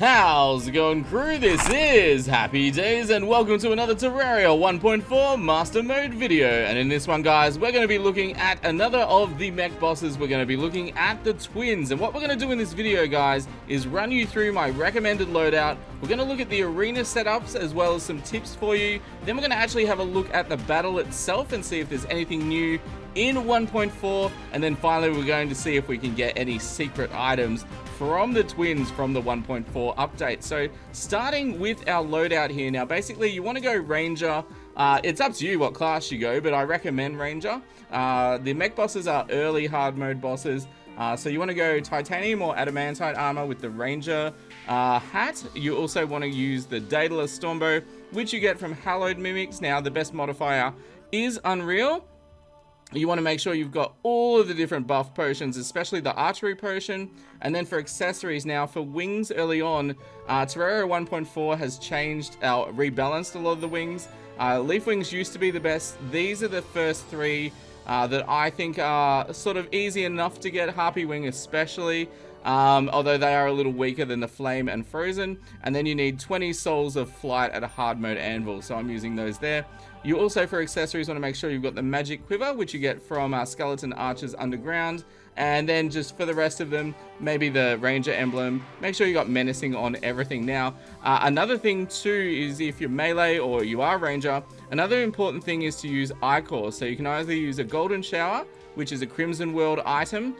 How's it going, crew? This is Happy Days and welcome to another Terraria 1.4 Master Mode video. And in this one, guys, we're going to be looking at another of the mech bosses. We're going to be looking at the twins. And what we're going to do in this video, guys, is run you through my recommended loadout. We're going to look at the arena setups as well as some tips for you. Then we're going to actually have a look at the battle itself and see if there's anything new in 1.4, and then finally we're going to see if we can get any secret items from the twins from the 1.4 update. So starting with our loadout here, now basically you want to go Ranger. It's up to you what class you go, but I recommend Ranger. The mech bosses are early hard mode bosses, so you want to go Titanium or Adamantite armor with the Ranger hat. You also want to use the Daedalus Stormbow, which you get from Hallowed Mimics. Now the best modifier is Unreal. You want to make sure you've got all of the different buff potions, especially the archery potion. And then for accessories, now for wings early on, Terraria 1.4 has changed, rebalanced a lot of the wings. Leaf wings used to be the best. These are the first three that I think are sort of easy enough to get. Harpy wing especially, although they are a little weaker than the flame and frozen. And then you need 20 souls of flight at a hard mode anvil, so I'm using those there. You also, for accessories, want to make sure you've got the magic quiver, which you get from Skeleton Archers Underground. And then just for the rest of them, maybe the Ranger emblem. Make sure you got menacing on everything. Now, another thing too is if you're melee or you are Ranger, another important thing is to use Ichor. So you can either use a Golden Shower, which is a Crimson World item,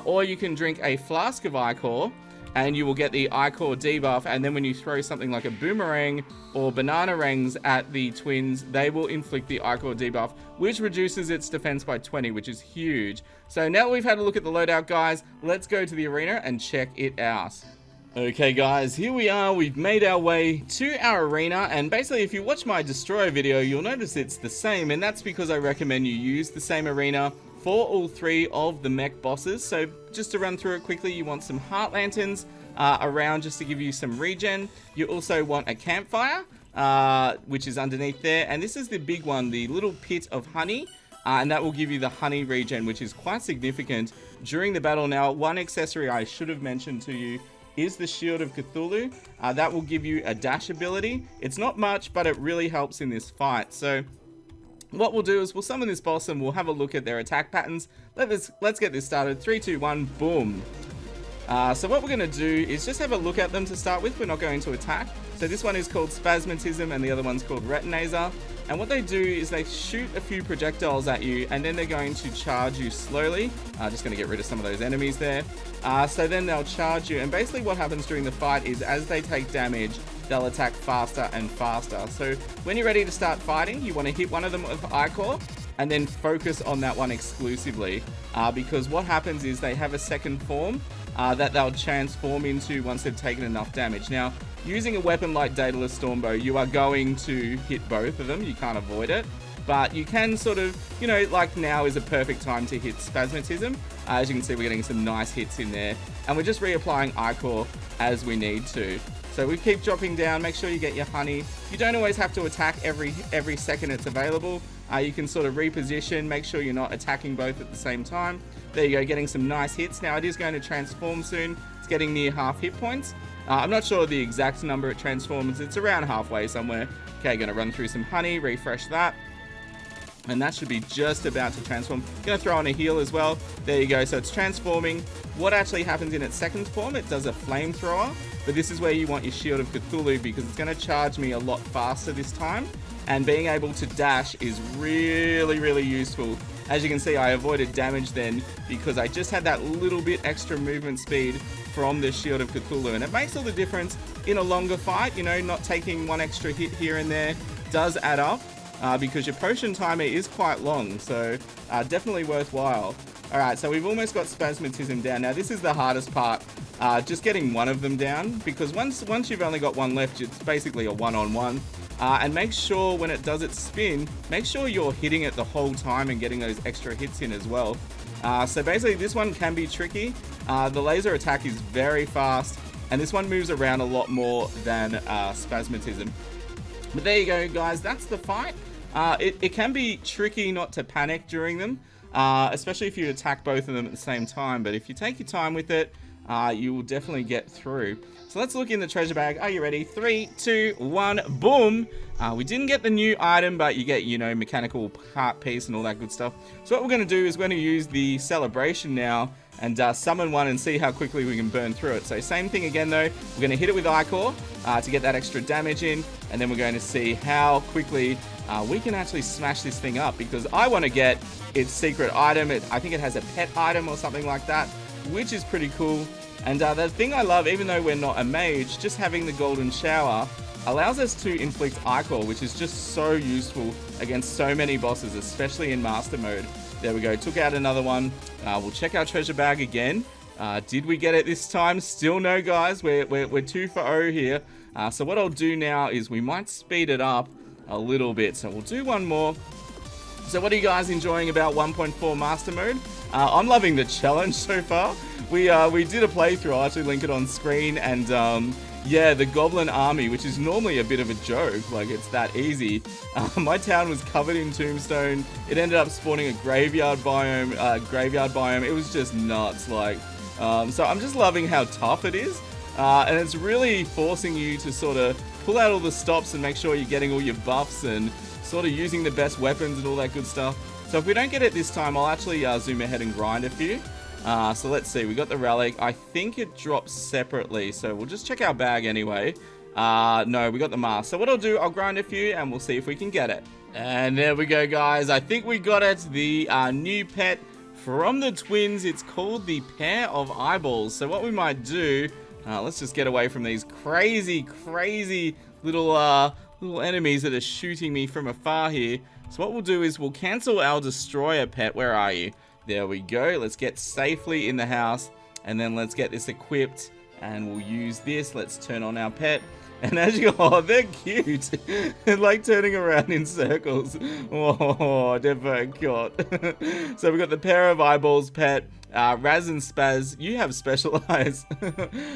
or you can drink a flask of Ichor, and you will get the Ichor debuff, and then when you throw something like a boomerang or banana rings at the twins, they will inflict the Ichor debuff, which reduces its defense by 20, which is huge. So now that we've had a look at the loadout, guys, let's go to the arena and check it out. Okay guys, here we are. We've made our way to our arena, and basically if you watch my destroyer video, you'll notice it's the same, and that's because I recommend you use the same arena for all three of the mech bosses. So just to run through it quickly, you want some heart lanterns around just to give you some regen. You also want a campfire, which is underneath there, and this is the big one, the little pit of honey, and that will give you the honey regen, which is quite significant during the battle. Now, one accessory I should have mentioned to you is the Shield of Cthulhu. That will give you a dash ability. It's not much, but it really helps in this fight. So what we'll do is we'll summon this boss and we'll have a look at their attack patterns. Let's get this started. 3, 2, 1, boom. So what we're going to do is just have a look at them to start with. We're not going to attack. So this one is called Spasmatism and the other one's called Retinazer. And what they do is they shoot a few projectiles at you, and then they're going to charge you slowly. Just going to get rid of some of those enemies there. So then they'll charge you, and basically what happens during the fight is as they take damage, they'll attack faster and faster. So when you're ready to start fighting, you want to hit one of them with Ichor and then focus on that one exclusively, because what happens is they have a second form that they'll transform into once they've taken enough damage. Now, using a weapon like Daedalus Stormbow, you are going to hit both of them. You can't avoid it. But you can sort of, you know, like now is a perfect time to hit Spasmatism. As you can see, we're getting some nice hits in there. And we're just reapplying Ichor as we need to. So we keep dropping down. Make sure you get your honey. You don't always have to attack every second it's available. You can sort of reposition. Make sure you're not attacking both at the same time. There you go, getting some nice hits. Now it is going to transform soon. It's getting near half hit points. I'm not sure the exact number it transforms. It's around halfway somewhere. Okay, going to run through some honey, refresh that. And that should be just about to transform. Going to throw on a heal as well. There you go. So it's transforming. What actually happens in its second form, it does a flamethrower. But this is where you want your Shield of Cthulhu, because it's going to charge me a lot faster this time. And being able to dash is really, really useful. As you can see, I avoided damage then because I just had that little bit extra movement speed from the Shield of Cthulhu. And it makes all the difference in a longer fight. You know, not taking one extra hit here and there does add up. Because your potion timer is quite long, so definitely worthwhile. Alright, so we've almost got Spasmatism down. Now this is the hardest part, just getting one of them down, because once you've only got one left, it's basically a one-on-one. And make sure when it does its spin, make sure you're hitting it the whole time and getting those extra hits in as well. So basically this one can be tricky. The laser attack is very fast, and this one moves around a lot more than Spasmatism. But there you go, guys, that's the fight. It can be tricky not to panic during them, especially if you attack both of them at the same time. But if you take your time with it, you will definitely get through. So let's look in the treasure bag. Are you ready? 3, 2, 1, boom. We didn't get the new item, but you get, you know, mechanical part piece and all that good stuff. So what we're going to do is we're going to use the celebration now and summon one and see how quickly we can burn through it. So same thing again though, we're going to hit it with Ichor to get that extra damage in, and then we're going to see how quickly we can actually smash this thing up, because I want to get its secret item. I think it has a pet item or something like that, which is pretty cool. And the thing I love, even though we're not a mage, just having the golden shower allows us to inflict Ichor, which is just so useful against so many bosses, especially in master mode. There we go, took out another one. We'll check our treasure bag again. Did we get it this time? Still no, guys. We're 2 for 0 here. So what I'll do now is we might speed it up a little bit. So we'll do one more. So what are you guys enjoying about 1.4 master mode? I'm loving the challenge so far. We did a playthrough. I'll actually link it on screen, and yeah, the goblin army, which is normally a bit of a joke, like it's that easy. My town was covered in tombstone. It ended up spawning a graveyard biome. It was just nuts, like. So I'm just loving how tough it is, and it's really forcing you to sort of pull out all the stops and make sure you're getting all your buffs and sort of using the best weapons and all that good stuff. So if we don't get it this time, I'll actually zoom ahead and grind a few. So let's see, we got the relic. I think it drops separately, so we'll just check our bag anyway. No, we got the mask. So what I'll do, I'll grind a few and we'll see if we can get it. And there we go, guys. I think we got it. The new pet from the twins. It's called the Pair of Eyeballs. So what we might do, let's just get away from these crazy little enemies that are shooting me from afar here. So what we'll do is we'll cancel our destroyer pet. Where are you? There we go. Let's get safely in the house, and then let's get this equipped, and we'll use this. Let's turn on our pet. And as you go, oh, they're cute. They're like turning around in circles. Oh, they're very cute. So we've got the Pair of Eyeballs pet. Raz and Spaz, you have special eyes.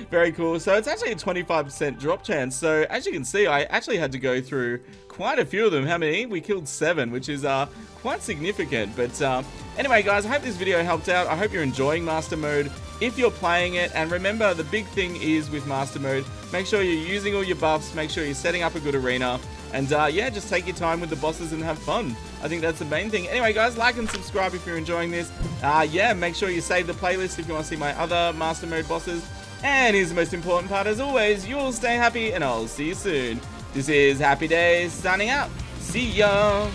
Very cool. So it's actually a 25% drop chance. So as you can see, I actually had to go through quite a few of them. How many? We killed 7, which is quite significant. But anyway, guys, I hope this video helped out. I hope you're enjoying Master Mode if you're playing it. And remember, the big thing is with Master Mode, make sure you're using all your buffs, make sure you're setting up a good arena. And yeah, just take your time with the bosses and have fun. I think that's the main thing. Anyway, guys, like and subscribe if you're enjoying this. Yeah, make sure you save the playlist if you want to see my other Master Mode bosses. And here's the most important part, as always, you'll stay happy, and I'll see you soon. This is Happy Days signing out. See ya!